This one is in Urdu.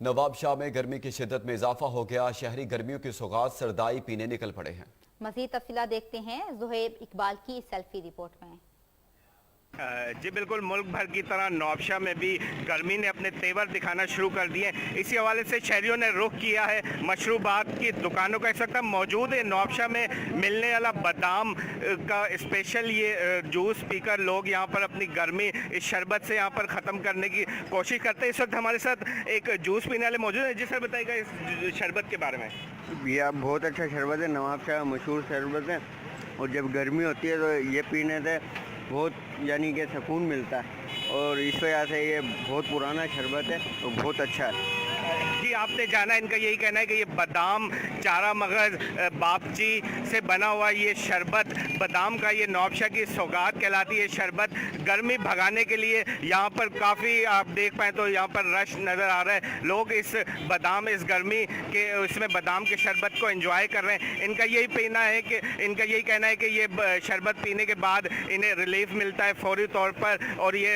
نواب شاہ میں گرمی کی شدت میں اضافہ ہو گیا، شہری گرمیوں کی سوغات سردائی پینے نکل پڑے ہیں۔ مزید تفصیلات دیکھتے ہیں زہیب اقبال کی سیلفی رپورٹ میں۔ جی بالکل، ملک بھر کی طرح نوابشاہ میں بھی گرمی نے اپنے تیور دکھانا شروع کر دیے ہیں۔ اسی حوالے سے شہریوں نے رخ کیا ہے مشروبات کی دکانوں کا۔ اس وقت ہم موجود ہیں نوابشاہ میں ملنے والا بادام کا اسپیشل یہ جوس پی کر لوگ یہاں پر اپنی گرمی اس شربت سے یہاں پر ختم کرنے کی کوشش کرتے ہیں۔ اس وقت ہمارے ساتھ ایک جوس پینے والے موجود ہیں۔ جی سر، بتائیے گا اس شربت کے بارے میں۔ یہ بہت اچھا شربت ہے، نواب شاہ مشہور شربت ہے، اور جب گرمی ہوتی ہے تو یہ پینے سے بہت یعنی کہ سکون ملتا ہے، اور اس وجہ سے یہ بہت پرانا شربت ہے اور بہت اچھا ہے۔ جی آپ نے جانا، ان کا یہی کہنا ہے کہ یہ بادام، چارہ مغز، باپچی سے بنا ہوا یہ شربت، بادام کا یہ نوابشاہ کی سوغات کہلاتی ہے شربت۔ گرمی بھگانے کے لیے یہاں پر کافی آپ دیکھ پائیں تو یہاں پر رش نظر آ رہا ہے۔ لوگ اس بادام، اس گرمی کے اس میں بادام کے شربت کو انجوائے کر رہے ہیں۔ ان کا یہی کہنا ہے کہ یہ شربت پینے کے بعد انہیں ریلیف ملتا ہے فوری طور پر، اور یہ